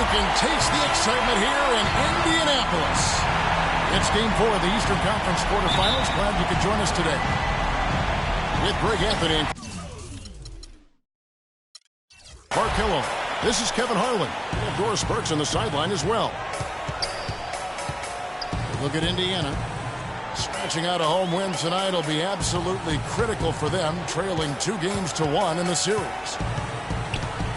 can taste the excitement here in Indianapolis. It's Game 4 of the Eastern Conference quarterfinals. Glad you could join us today. With Greg Anthony. Mark Hillo. This is Kevin Harlan. And Doris Burke's on the sideline as well. Look at Indiana. Scratching out a home win tonight will be absolutely critical for them, trailing 2-1 in the series.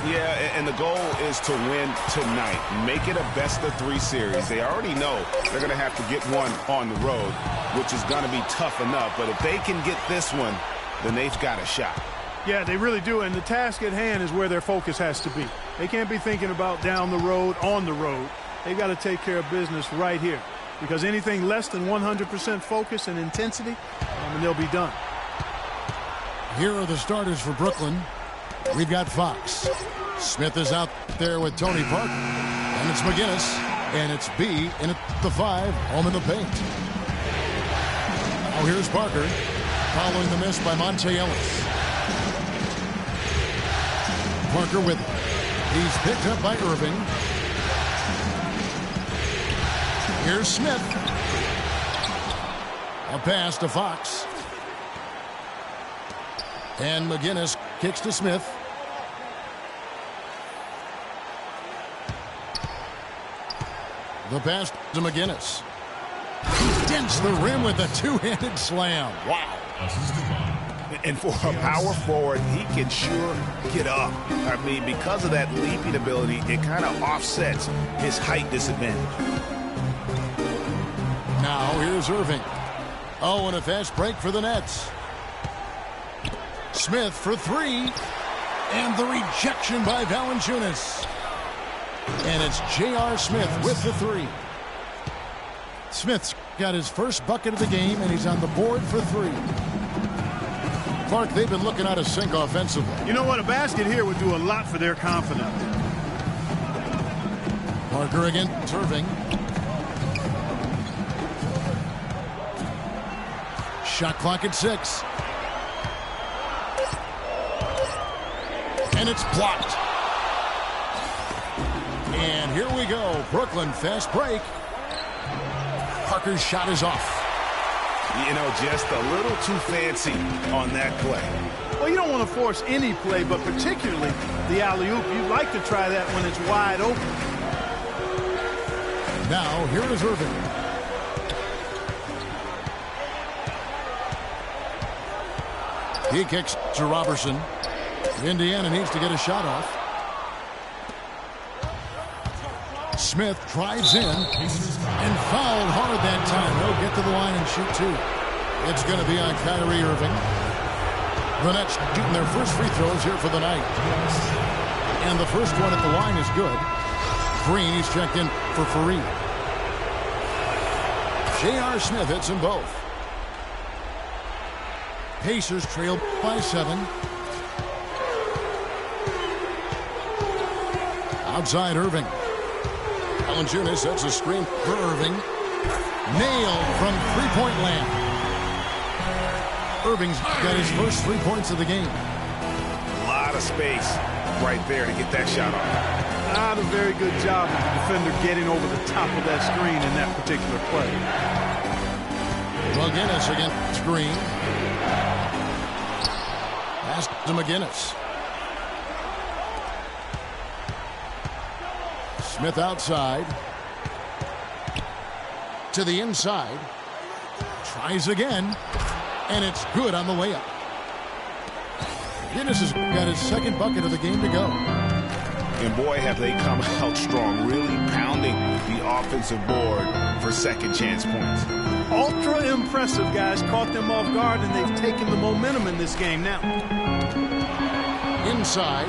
Yeah, and the goal is to win tonight. Make it a best-of-3 series. They already know they're going to have to get one on the road, which is going to be tough enough. But if they can get this one, then they've got a shot. Yeah, they really do, and the task at hand is where their focus has to be. They can't be thinking about down the road, on the road. They've got to take care of business right here, because anything less than 100% focus and intensity, and they'll be done. Here are the starters for Brooklyn. We've got Fox. Smith is out there with Tony Parker. And it's McGinnis. And it's B in at the 5, home in the paint. Now here's Parker, following the miss by Monte Ellis. Parker with it. He's picked up by Irving. Here's Smith. A pass to Fox. And McGinnis kicks to Smith. The pass to McGinnis. He dents the rim with a two-handed slam. Wow. And for a power forward, he can sure get up. I mean, because of that leaping ability, it kind of offsets his height disadvantage. Now here's Irving. Oh, and a fast break for the Nets. Smith for 3. And the rejection by Valanciunas. And it's J.R. Smith with the 3. Smith's got his first bucket of the game, and he's on the board for 3. Clark, they've been looking out of sync offensively. You know what? A basket here would do a lot for their confidence. Parker against Irving. Shot clock at 6. And it's blocked. And here we go. Brooklyn fast break. Parker's shot is off. You know, just a little too fancy on that play. Well, you don't want to force any play, but particularly the alley-oop. You'd like to try that when it's wide open. Now, here is Irving. He kicks to Robertson. Indiana needs to get a shot off. Smith drives in and fouled hard that time. He'll get to the line and shoot 2. It's going to be on Kyrie Irving. The Nets shooting their first free throws here for the night. And the first one at the line is good. Green, he's checked in for Fareed. J.R. Smith hits them both. Pacers trail by 7. Outside Irving. Valanciunas sets a screen for Irving. Nailed from three-point land. Irving's got his first 3 points of the game. A lot of space right there to get that shot off. Not a very good job of the defender getting over the top of that screen in that particular play. McGinnis against screen. Pass to McGinnis. Smith outside. To the inside. Tries again. And it's good on the layup. Guinness has got his second bucket of the game to go. And boy, have they come out strong, really pounding the offensive board for second chance points. Ultra impressive, guys. Caught them off guard, and they've taken the momentum in this game now. Inside.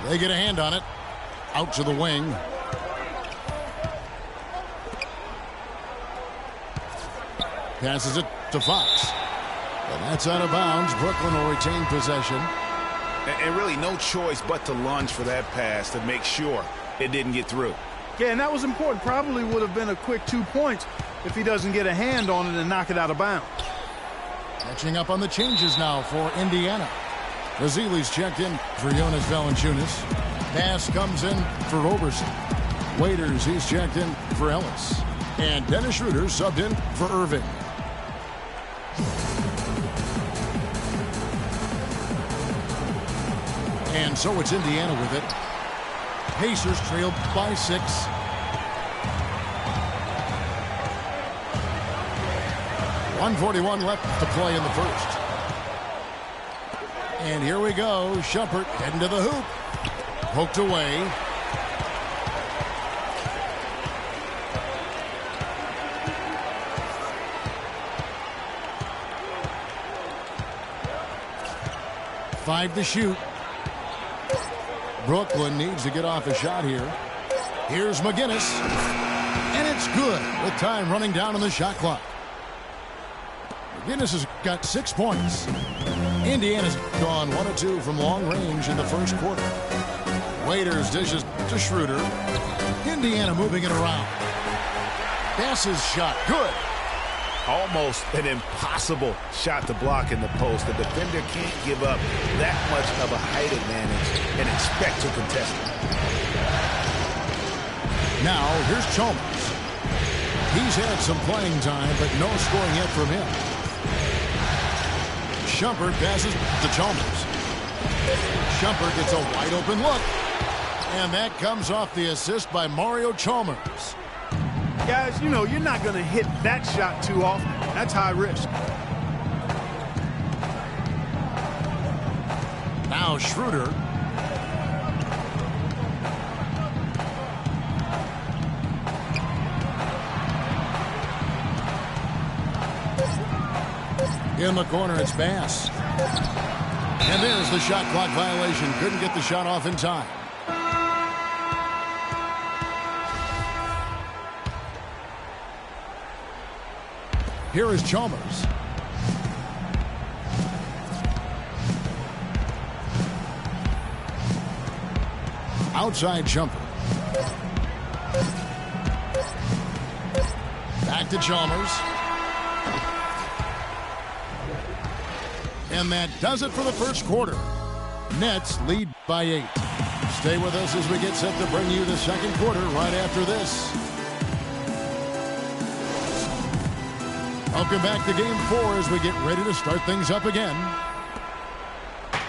They get a hand on it. Out to the wing. Passes it to Fox. And that's out of bounds. Brooklyn will retain possession. And really no choice but to lunge for that pass to make sure it didn't get through. Yeah, and that was important. Probably would have been a quick 2 points if he doesn't get a hand on it and knock it out of bounds. Catching up on the changes now for Indiana. Vasili's checked in for Jonas Valanciunas. Pass comes in for Roberson. Waiters, he's checked in for Ellis. And Dennis Schroeder subbed in for Irving. And so it's Indiana with it. Pacers trailed by 6. .141 left to play in the first. And here we go. Shumpert heading to the hoop. Poked away. Five to shoot. Brooklyn needs to get off a shot here. Here's McGinnis. And it's good with time running down on the shot clock. McGinnis has got 6 points. Indiana's gone 1 of 2 from long range in the first quarter. Waiters dishes to Schroeder. Indiana moving it around. Passes shot. Good. Almost an impossible shot to block in the post. The defender can't give up that much of a height advantage and expect to contest it. Now, here's Chalmers. He's had some playing time, but no scoring yet from him. Shumpert passes to Chalmers. Shumpert gets a wide open look. And that comes off the assist by Mario Chalmers. Guys, you know, you're not going to hit that shot too often. That's high risk. Now Schroeder. In the corner, it's Bass. And there's the shot clock violation. Couldn't get the shot off in time. Here is Chalmers. Outside jumper. Back to Chalmers. And that does it for the first quarter. Nets lead by 8. Stay with us as we get set to bring you the second quarter right after this. Welcome back to Game 4 as we get ready to start things up again.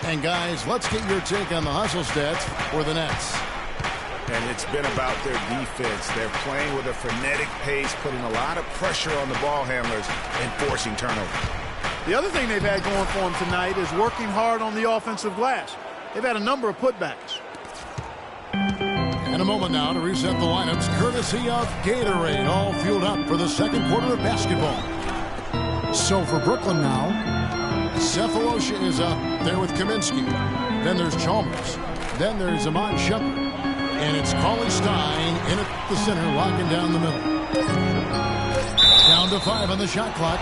And guys, let's get your take on the hustle stats for the Nets. And it's been about their defense. They're playing with a frenetic pace, putting a lot of pressure on the ball handlers and forcing turnovers. The other thing they've had going for them tonight is working hard on the offensive glass. They've had a number of putbacks. And a moment now to reset the lineups, courtesy of Gatorade, all fueled up for the second quarter of basketball. So for Brooklyn now, Cephalosha is up there with Kaminsky. Then there's Chalmers. Then there's Iman Shumpert. And it's Cauley-Stein in at the center, locking down the middle. Down to 5 on the shot clock.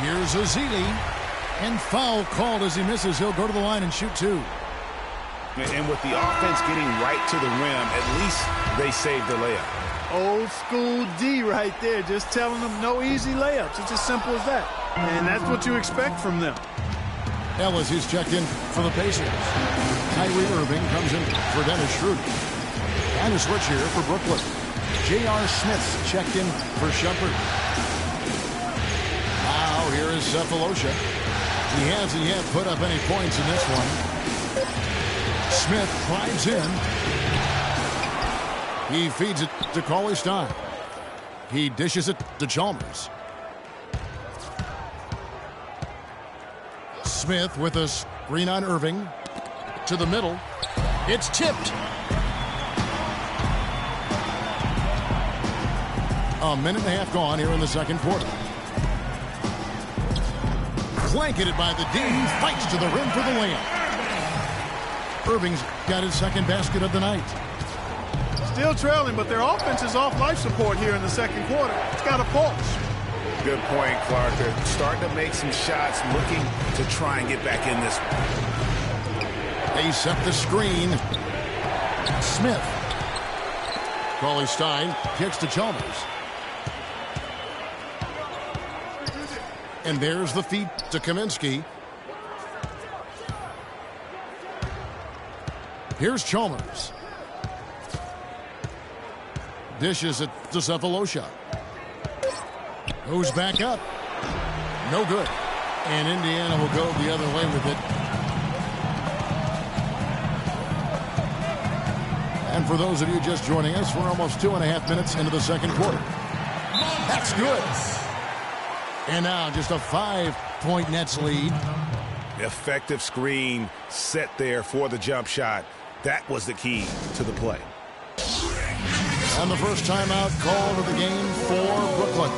Here's Ezeli. And foul called as he misses. He'll go to the line and shoot 2. And with the offense getting right to the rim, at least they saved the layup. Old school D right there, just telling them no easy layups. It's as simple as that. And that's what you expect from them. Ellis, he's checked in for the Pacers. Kyrie Irving comes in for Dennis Schroeder. And a switch here for Brooklyn. J.R. Smith's checked in for Shumpert. Now here is Cephalosha. He hasn't yet put up any points in this one. Smith drives in. He feeds it to Cauley-Stein. He dishes it to Chalmers. Smith with a screen on Irving. To the middle. It's tipped. A minute and a half gone here in the second quarter. Blanketed by the D. Fights to the rim for the layup. Irving's got his second basket of the night. Still trailing, but their offense is off life support here in the second quarter. It's got a pulse. Good point, Clark. They're starting to make some shots, looking to try and get back in this one. They set the screen. Smith. Cauley-Stein kicks to Chalmers. And there's the feed to Kaminsky. Here's Chalmers. Dishes it to Cephalosha. Goes back up. No good. And Indiana will go the other way with it. And for those of you just joining us, we're almost 2.5 minutes into the second quarter. That's good. And now just a 5-point Nets lead. Effective screen set there for the jump shot. That was the key to the play. And the first timeout called of the game for Brooklyn.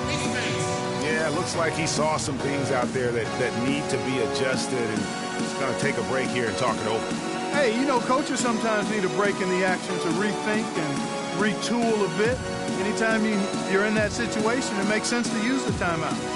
Yeah, it looks like he saw some things out there that need to be adjusted, and he's going to take a break here and talk it over. Hey, you know, coaches sometimes need a break in the action to rethink and retool a bit. Anytime you're in that situation, it makes sense to use the timeout.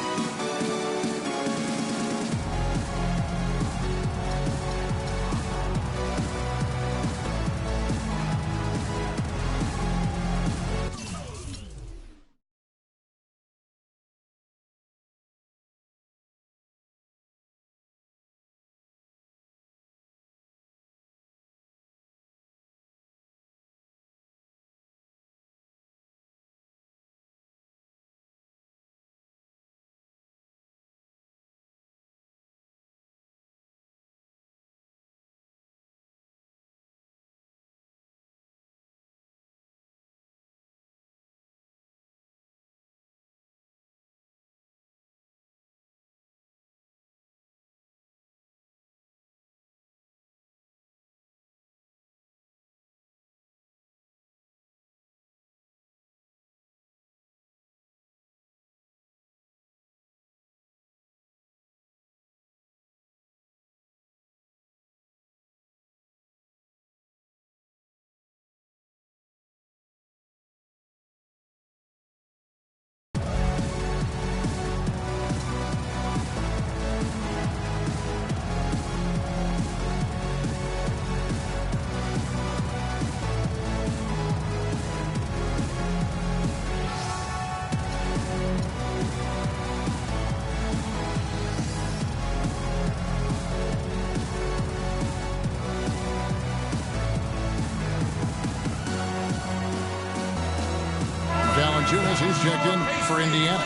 Valanciunas, he's checked in for Indiana.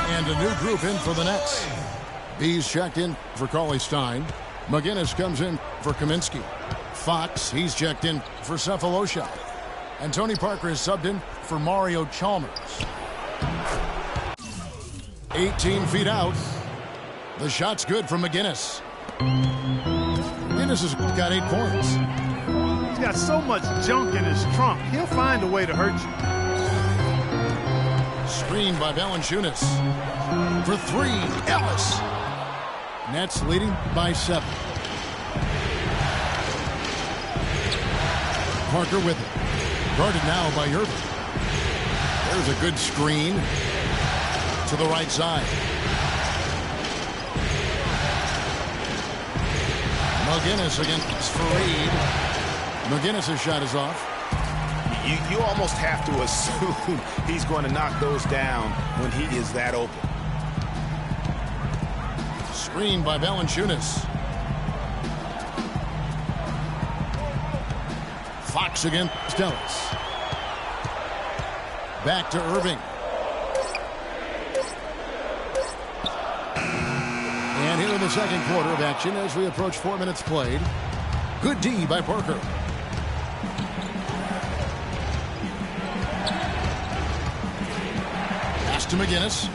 And a new group in for the Nets. B's checked in for Cauley-Stein. McGinnis comes in for Kaminsky. Fox, he's checked in for Cephalosha. And Tony Parker is subbed in for Mario Chalmers. 18 feet out. The shot's good from McGinnis. McGinnis has got 8 points. He's got so much junk in his trunk. He'll find a way to hurt you. Screened by Valanciunas. For 3, Ellis. Nets leading by 7. Parker with it. Guarded now by Irving. There's a good screen to the right side. McGinnis against Fareed. McGinnis' shot is off. You almost have to assume he's going to knock those down when he is that open. Screen by Valanciunas. Fox against Ellis. Back to Irving. And here in the second quarter of action as we approach 4 minutes played. Good D by Parker. Pass to McGinnis.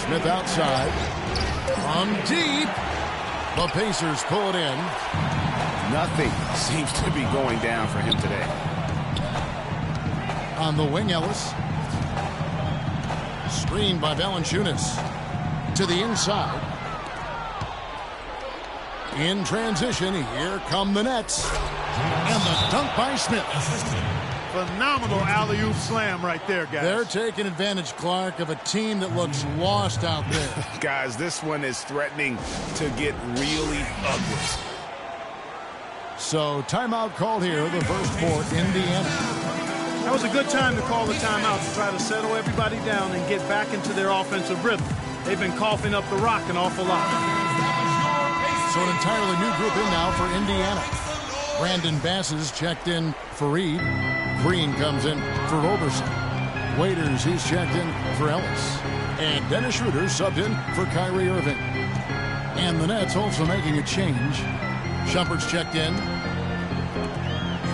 Smith outside. From deep. The Pacers pull it in. Nothing seems to be going down for him today. On the wing, Ellis. Screened by Valanciunas. To the inside. In transition, here come the Nets. And the dunk by Smith. Phenomenal alley-oop slam right there, guys. They're taking advantage, Clark, of a team that looks lost out there. Guys, this one is threatening to get really ugly. So, timeout called here, the first for Indiana. That was a good time to call the timeout to try to settle everybody down and get back into their offensive rhythm. They've been coughing up the rock an awful lot. So an entirely new group in now for Indiana. Brandon Bass is checked in for Reed. Green comes in for Roberson. Waiters, he's checked in for Ellis. And Dennis Schroeder subbed in for Kyrie Irving. And the Nets also making a change. Shumpert's checked in.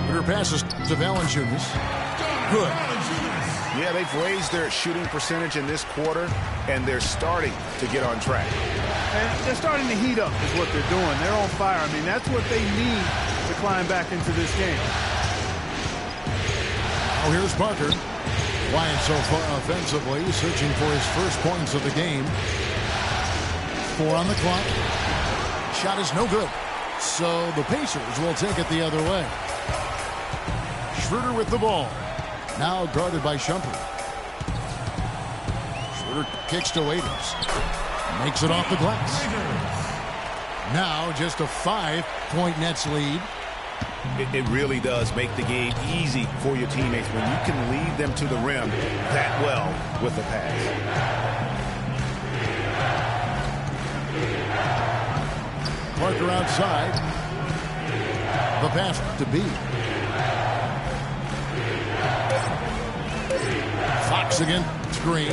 Schroeder passes to Valanciunas. Good. Yeah, they've raised their shooting percentage in this quarter, and they're starting to get on track. And they're starting to heat up is what they're doing. They're on fire. I mean, that's what they need to climb back into this game. Oh, here's Parker. Quiet so far offensively, searching for his first points of the game. 4 on the clock. Shot is no good. So the Pacers will take it the other way. Schroeder with the ball. Now guarded by Shumpert. Schroeder kicks to Waiters. Makes it off the glass. Now just a 5-point Nets lead. It really does make the game easy for your teammates when you can lead them to the rim that well with a pass. Parker outside. The pass to B. Fox against Green.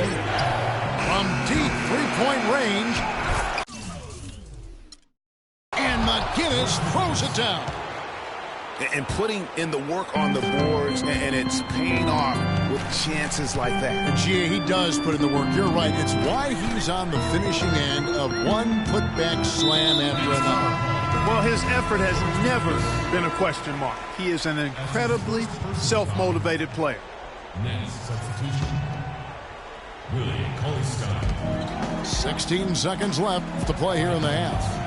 From deep three-point range. And McGinnis throws it down. And putting in the work on the boards, and it's paying off with chances like that. And GA, he does put in the work. You're right. It's why he's on the finishing end of one putback slam after another. Well, his effort has never been a question mark. He is an incredibly self-motivated player. Next substitution, Willie Cauley-Stein. 16 seconds left to play here in the half.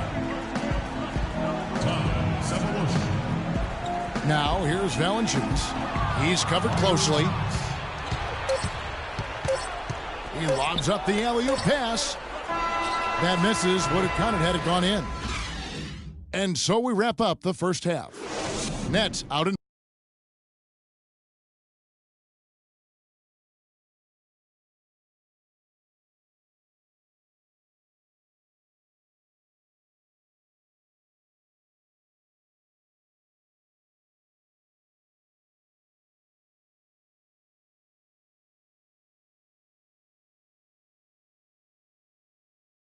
Now, here's Valanciunas. He's covered closely. He lobs up the alley-oop pass. That misses. Would have counted had it gone in. And so we wrap up the first half. Nets out in.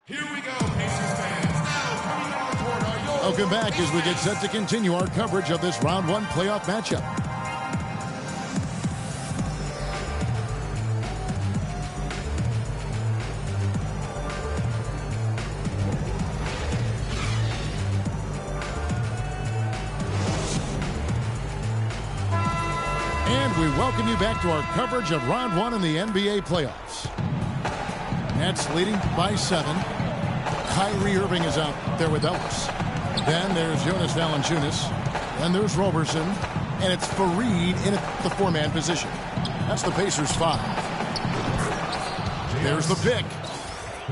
Here we go, Pacers fans. Now coming on the court are your... Welcome back as we get set to continue our coverage of this round 1 playoff matchup. And we welcome you back to our coverage of round 1 in the NBA playoffs. Nets leading by 7. Kyrie Irving is out there with Ellis. Then there's Jonas Valanciunas. Then there's Roberson. And it's Fareed in the 4-man position. That's the Pacers 5. There's the pick.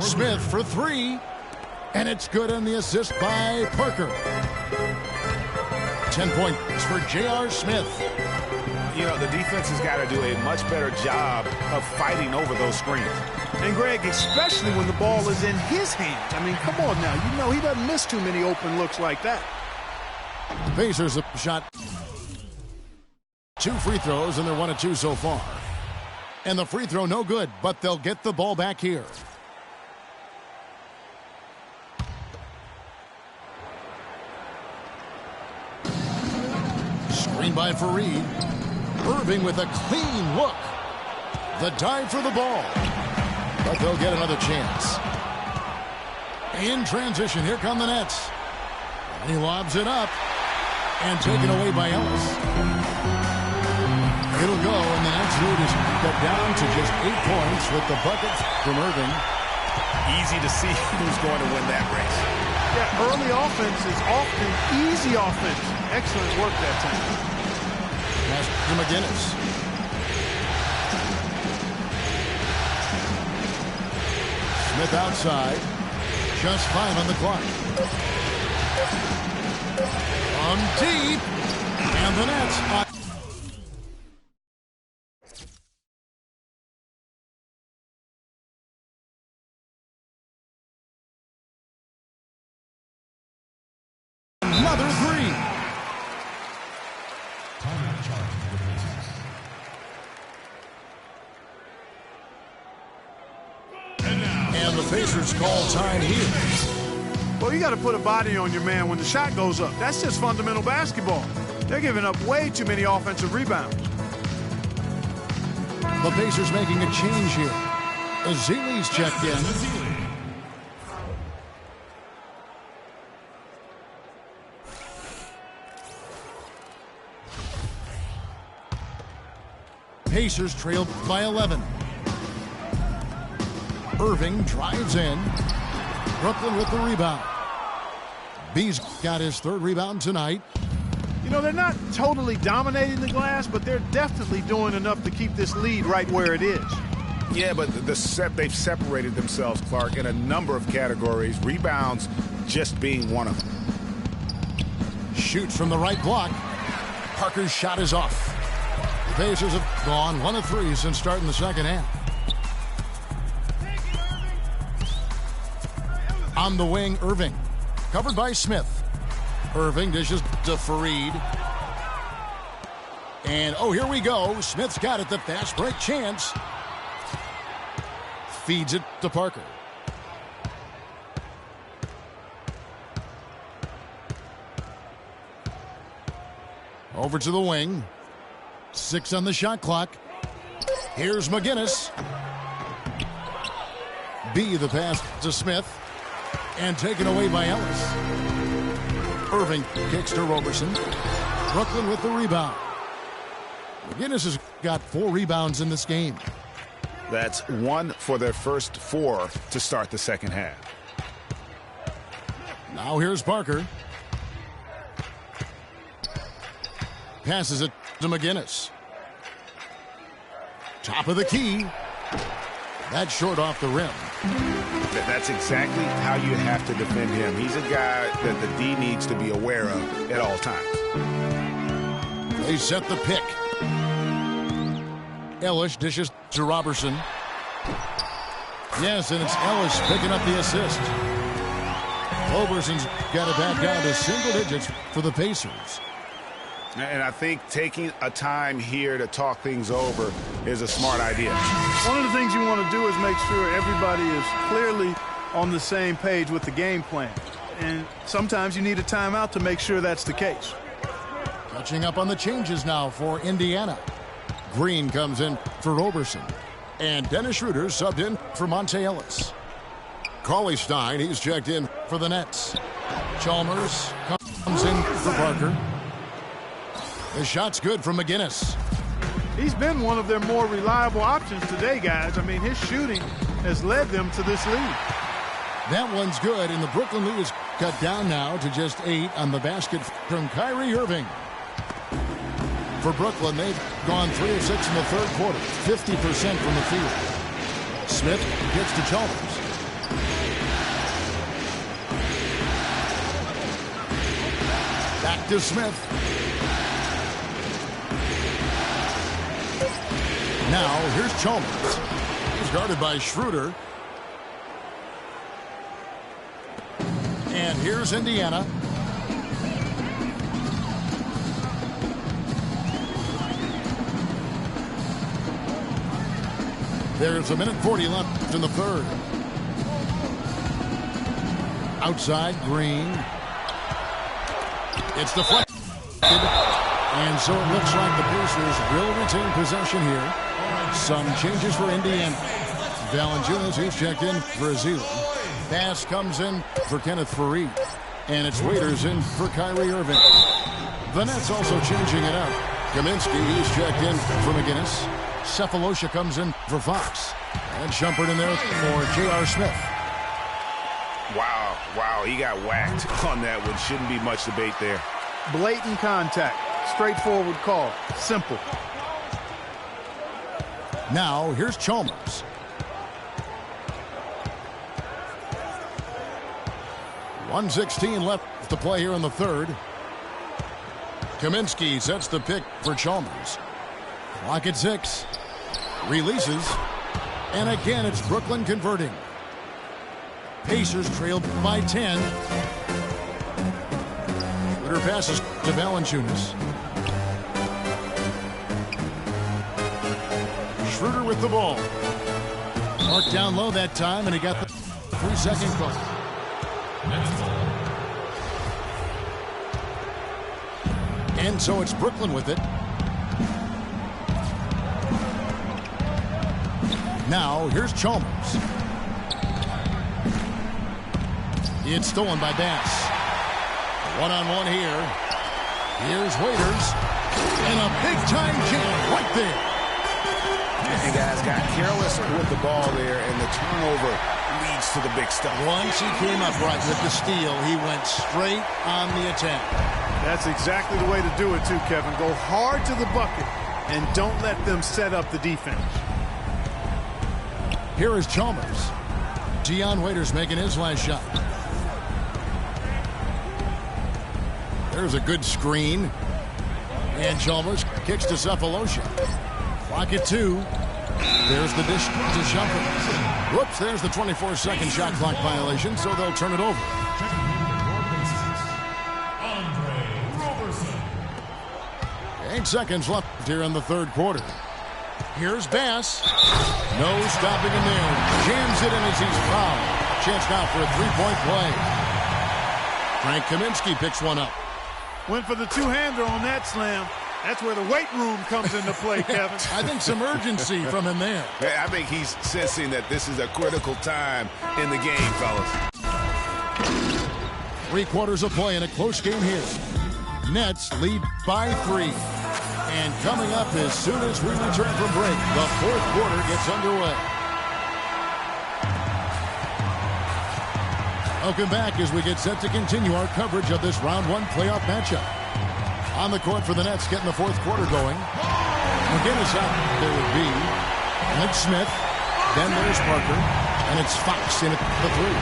Smith for 3. And it's good on the assist by Parker. 10 points for J.R. Smith. You know, the defense has got to do a much better job of fighting over those screens. And, Greg, especially when the ball is in his hands. I mean, come on now. You know he doesn't miss too many open looks like that. The Pacers have shot 2 free throws, and they're 1 of 2 so far. And the free throw no good, but they'll get the ball back here. Screen by Fareed. Irving with a clean look. The dive for the ball. But they'll get another chance. In transition, here come the Nets. And he lobs it up. And taken away by Ellis. It'll go, and the Nets lead is cut down to just 8 points with the bucket from Irving. Easy to see who's going to win that race. Yeah, early offense is often easy offense. Excellent work that time. Pass to McGinnis. Smith outside. Just 5 on the clock. From deep. And the Nets Pacers call time here. Well, you got to put a body on your man when the shot goes up. That's just fundamental basketball. They're giving up way too many offensive rebounds. The Pacers making a change here. Azili's checked in. Pacers trail by 11. Irving drives in. Brooklyn with the rebound. B's got his third rebound tonight. You know, they're not totally dominating the glass, but they're definitely doing enough to keep this lead right where it is. Yeah, but they've separated themselves, Clark, in a number of categories. Rebounds just being one of them. Shoots from the right block. Parker's shot is off. The Pacers have gone 1 of 3 since starting the second half. On the wing, Irving. Covered by Smith. Irving dishes to Fareed. And, oh, here we go. Smith's got it. The fast break chance. Feeds it to Parker. Over to the wing. 6 on the shot clock. Here's McGinnis. B, the pass to Smith. And taken away by Ellis. Irving kicks to Roberson. Brooklyn with the rebound. McGinnis has got 4 rebounds in this game. That's 1 for their first 4 to start the second half. Now here's Parker. Passes it to McGinnis. Top of the key. That's short off the rim. That's exactly how you have to defend him. He's a guy that the D needs to be aware of at all times. They set the pick. Ellis dishes to Robertson. Yes, and it's Ellis picking up the assist. Roberson's got it back down to single digits for the Pacers. And I think taking a time here to talk things over is a smart idea. One of the things you want to do is make sure everybody is clearly on the same page with the game plan. And sometimes you need a timeout to make sure that's the case. Catching up on the changes now for Indiana. Green comes in for Roberson. And Dennis Schroeder subbed in for Monte Ellis. Cauley Stein, he's checked in for the Nets. Chalmers comes in for Parker. The shot's good from McGinnis. He's been one of their more reliable options today, guys. I mean, his shooting has led them to this lead. That one's good, and the Brooklyn lead is cut down now to just 8 on the basket from Kyrie Irving. For Brooklyn, they've gone 3 of 6 in the third quarter, 50% from the field. Smith gets to Chalmers. Back to Smith. Now, here's Chalmers. He's guarded by Schroeder. And here's Indiana. There's 1:40 left in the third. Outside, Green. It's deflected. And so it looks like the Pacers will retain possession here. Some changes for Indiana. Valanciunas, he's checked in for Azili. Pass comes in for Kenneth Fareed. And it's Waiters in for Kyrie Irving. The Nets also changing it up. Kaminsky, he's checked in for McGinnis. Cephalosha comes in for Fox. And Shumpert in there for J.R. Smith. Wow, he got whacked on that one. Shouldn't be much debate there. Blatant contact. Straightforward call. Simple. Now, here's Chalmers. .116 left to play here in the third. Kaminsky sets the pick for Chalmers. Clock at 6. Releases. And again, it's Brooklyn converting. Pacers trailed by 10. Schroeder passes to Valanciunas. Schroeder with the ball. Marked down low that time, and he got the 3-second clock. And so it's Brooklyn with it. Now, here's Chalmers. It's stolen by Bass. One-on-one here. Here's Waiters. And a big-time jam right there. And guys got careless with the ball there, and the turnover leads to the big stuff. Once he came up right with the steal, he went straight on the attack. That's exactly the way to do it, too, Kevin. Go hard to the bucket and don't let them set up the defense. Here is Chalmers. Dion Waiters making his last shot. There's a good screen. And Chalmers kicks to Cephalosha. Clock at 2. There's the dish to Shumpert. Whoops, there's the 24-second shot clock violation, so they'll turn it over. 8 seconds left here in the third quarter. Here's Bass. No stopping him there. Jams it in as he's fouled. Chance now for a three-point play. Frank Kaminsky picks one up. Went for the two-hander on that slam. That's where the weight room comes into play, Kevin. I think some urgency from him there. I think he's sensing that this is a critical time in the game, fellas. 3 quarters of play in a close game here. Nets lead by 3. And coming up as soon as we return from break, the fourth quarter gets underway. Welcome back as we get set to continue our coverage of this round 1 playoff matchup. On the court for the Nets, getting the fourth quarter going. McGinnis out there would be Mike Smith. Then there's Parker. And it's Fox in at the 3.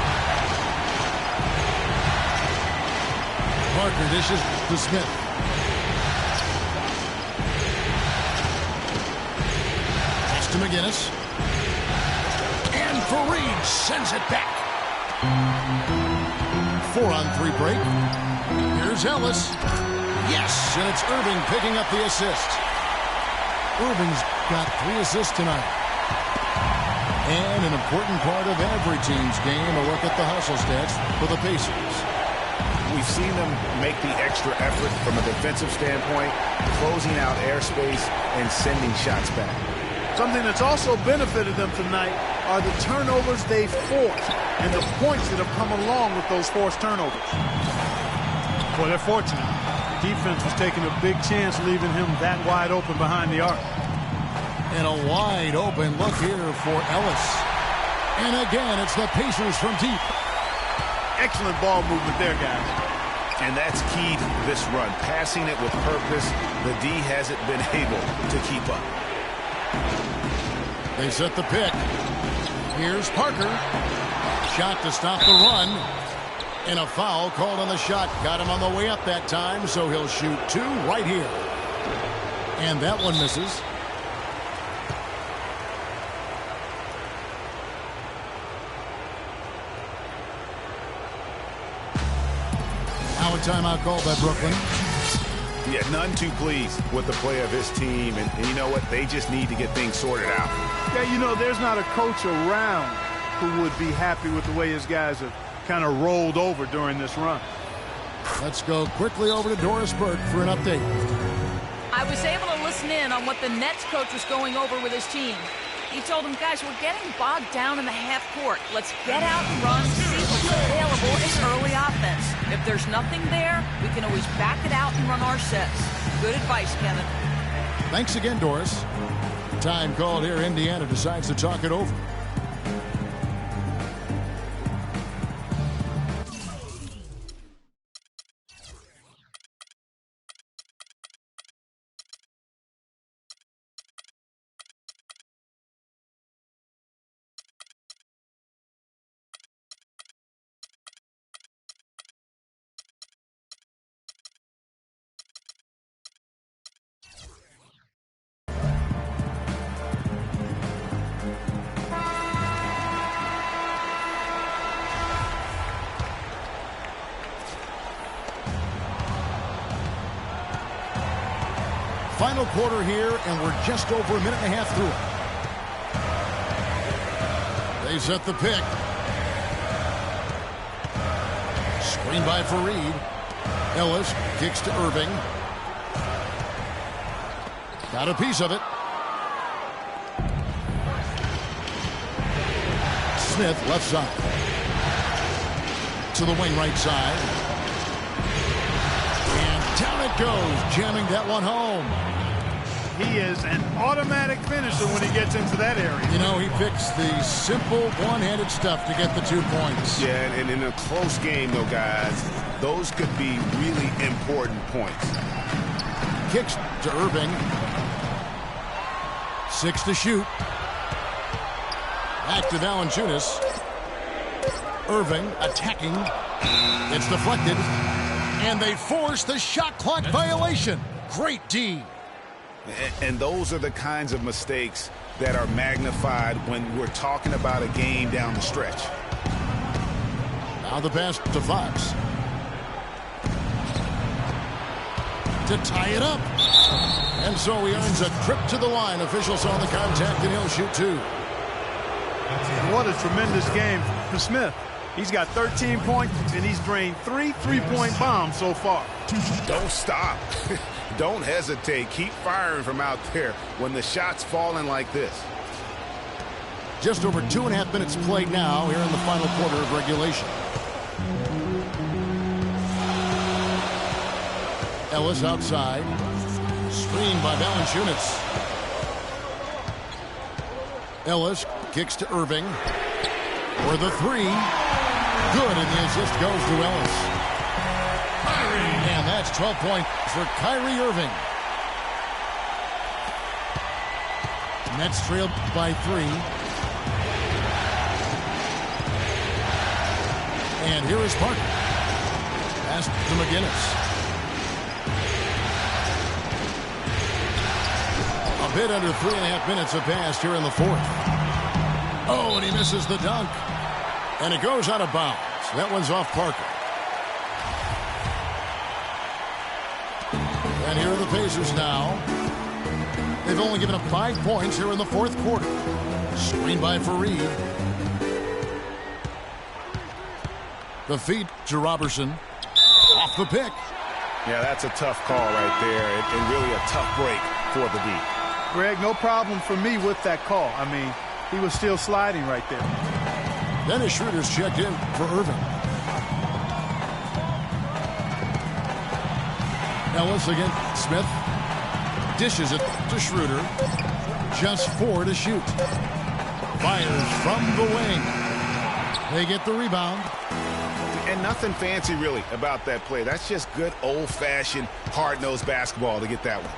Parker dishes to Smith. Pass to McGinnis. And Fareed sends it back. 4-on-3 break. Here's Ellis. Yes, and it's Irving picking up the assist. Irving's got 3 assists tonight. And an important part of every team's game, a look at the hustle stats for the Pacers. We've seen them make the extra effort from a defensive standpoint, closing out airspace and sending shots back. Something that's also benefited them tonight are the turnovers they've forced and the points that have come along with those forced turnovers. Well, they're fortunate. Defense was taking a big chance, leaving him that wide open behind the arc. And a wide open look here for Ellis. And again, it's the Pacers from deep. Excellent ball movement there, guys. And that's key to this run. Passing it with purpose. The D hasn't been able to keep up. They set the pick. Here's Parker. Shot to stop the run. And a foul called on the shot. Got him on the way up that time, so he'll shoot 2 right here. And that one misses. Now a timeout called by Brooklyn. Yeah, none too pleased with the play of his team. And you know what? They just need to get things sorted out. Yeah, you know, there's not a coach around who would be happy with the way his guys have kind of rolled over during this run. Let's go quickly over to Doris Burke for an update. I was able to listen in on what the Nets coach was going over with his team. He told them, guys, we're getting bogged down in the half court. Let's get out and run, see what's available in early offense. If there's nothing there, we can always back it out and run our sets. Good advice, Kevin. Thanks again, Doris. Time called here. Indiana decides to talk it over. Final quarter here, and we're just over a minute and a half through it. They set the pick. Screen by Fareed. Ellis kicks to Irving. Got a piece of it. Smith, left side. To the wing right side. And down it goes, jamming that one home. He is an automatic finisher when he gets into that area. You know, he picks the simple one-handed stuff to get the 2 points. Yeah, and in a close game, though, guys, those could be really important points. Kicks to Irving. 6 to shoot. Back to Valanciunas. Irving attacking. It's deflected. And they force the shot clock violation. Great D. And those are the kinds of mistakes that are magnified when we're talking about a game down the stretch. Now the pass to Fox. To tie it up. And so he earns a trip to the line. Officials on the contact, and he'll shoot 2. What a tremendous game for Smith. He's got 13 points, and he's drained 3 3-point bombs so far. Don't stop. Don't hesitate. Keep firing from out there when the shot's falling like this. Just over 2.5 minutes played now here in the final quarter of regulation. Ellis outside. Screen by Valanciunas. Ellis kicks to Irving. For the 3. Good, and the assist goes to Ellis. And that's 12 points for Kyrie Irving. Nets trailed by 3. And here is Parker. Pass to McGinnis. A bit under 3.5 minutes have passed here in the 4th. Oh, and he misses the dunk. And it goes out of bounds. That one's off Parker. And here are the Pacers now. They've only given up 5 points here in the 4th quarter. Screen by Fareed. The feed to Robertson. Off the pick. Yeah, that's a tough call right there, and really a tough break for the D. Greg, no problem for me with that call. I mean, he was still sliding right there. Dennis Schroeder's checked in for Irving. Ellis against Smith. Dishes it to Schroeder. Just 4 to shoot. Fires from the wing. They get the rebound. And nothing fancy, really, about that play. That's just good old-fashioned, hard-nosed basketball to get that one.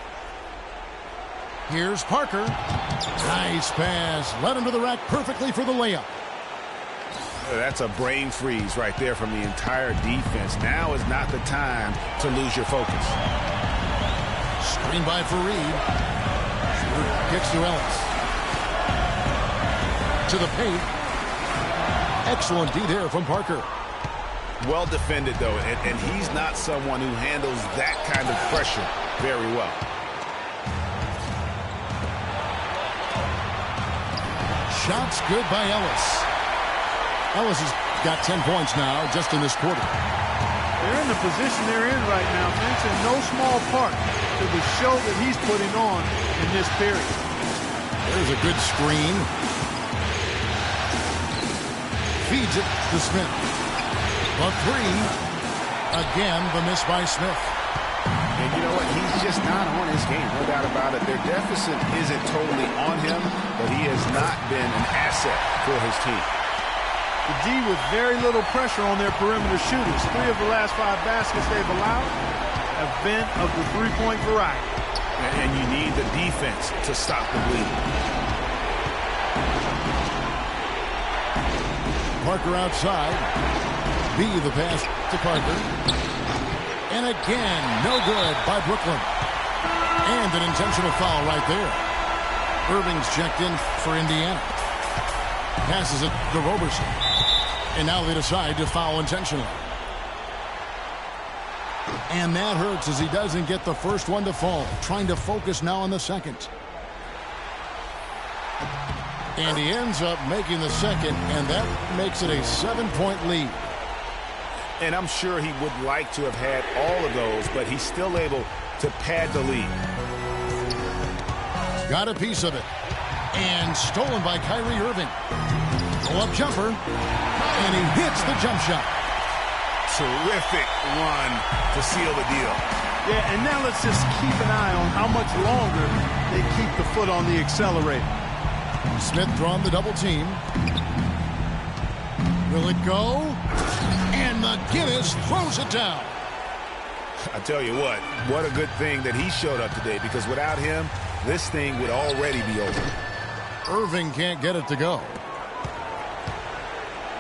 Here's Parker. Nice pass. Led him to the rack perfectly for the layup. That's a brain freeze right there from the entire defense. Now is not the time to lose your focus. Screen by Fareed. Kicks to Ellis. To the paint. Excellent D there from Parker. Well defended, though, and he's not someone who handles that kind of pressure very well. Shots good by Ellis. Ellis has got 10 points now just in this quarter. They're in the position they're in right now, thanks in no small part to the show that he's putting on in this period. There's a good screen. Feeds it to Smith. The 3. Again, the miss by Smith. And you know what? He's just not on his game, no doubt about it. Their deficit isn't totally on him, but he has not been an asset for his team. The D with very little pressure on their perimeter shooters. 3 of the last 5 baskets they've allowed have been of the three-point variety. And you need the defense to stop the bleeding. Parker outside. B the pass to Parker. And again, no good by Brooklyn. And an intentional foul right there. Irving's checked in for Indiana. Passes it to Roberson. And now they decide to foul intentionally. And that hurts as he doesn't get the first one to fall. Trying to focus now on the second. And he ends up making the second, and that makes it a 7-point lead. And I'm sure he would like to have had all of those, but he's still able to pad the lead. Got a piece of it. And stolen by Kyrie Irving. Pull-up jumper. And he hits the jump shot. Terrific run to seal the deal. Yeah, and now let's just keep an eye on how much longer they keep the foot on the accelerator. Smith drawn the double team. Will it go? And McGinnis throws it down. I tell you what a good thing that he showed up today, because without him, this thing would already be over. Irving can't get it to go.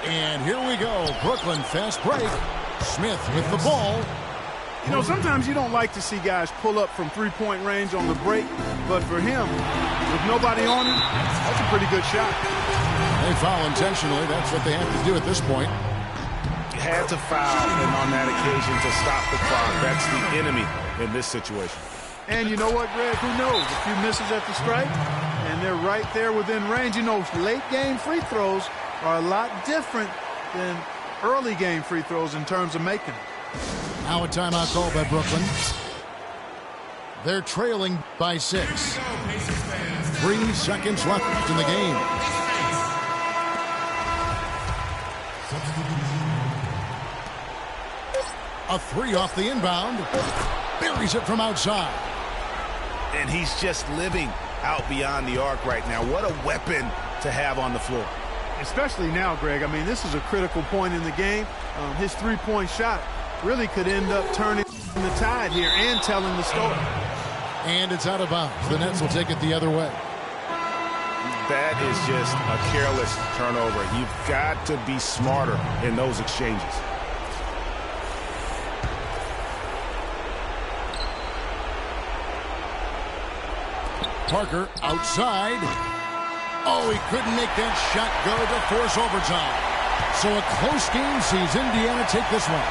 And here we go. Brooklyn fast break. Smith with the ball. You know, sometimes you don't like to see guys pull up from three-point range on the break, but for him, with nobody on him, that's a pretty good shot. They foul intentionally. That's what they have to do at this point. Had to foul, and on that occasion to stop the clock. That's the enemy in this situation. And you know what, Greg? Who knows? A few misses at the stripe, and they're right there within range. You know, late-game free throws are a lot different than early-game free throws in terms of making them. Now a timeout call by Brooklyn. They're trailing by 6. 3 seconds left in the game. A 3 off the inbound. Buries it from outside. And he's just living out beyond the arc right now. What a weapon to have on the floor. Especially now, Greg. I mean, this is a critical point in the game. His three-point shot really could end up turning the tide here and telling the story. And it's out of bounds. The Nets will take it the other way. That is just a careless turnover. You've got to be smarter in those exchanges. Parker outside. Oh, he couldn't make that shot go to force overtime. So a close game sees Indiana take this one.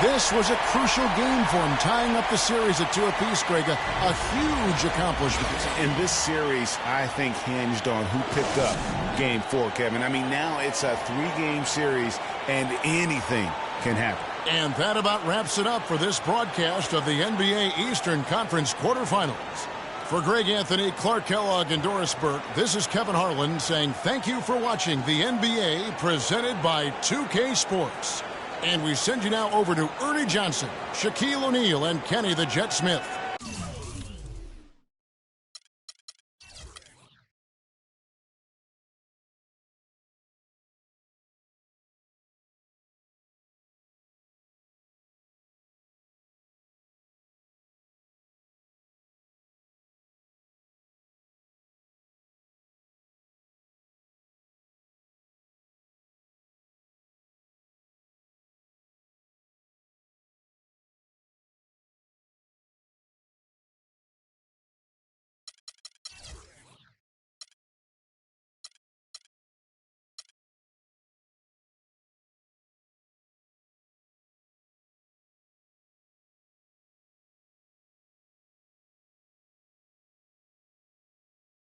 This was a crucial game for him, tying up the series at 2 apiece, Greg. A huge accomplishment. In this series, I think hinged on who picked up Game 4, Kevin. I mean, now it's a 3-game series, and anything can happen. And that about wraps it up for this broadcast of the NBA Eastern Conference quarterfinals. For Greg Anthony, Clark Kellogg, and Doris Burke, this is Kevin Harlan saying thank you for watching the NBA presented by 2K Sports. And we send you now over to Ernie Johnson, Shaquille O'Neal, and Kenny the Jet Smith.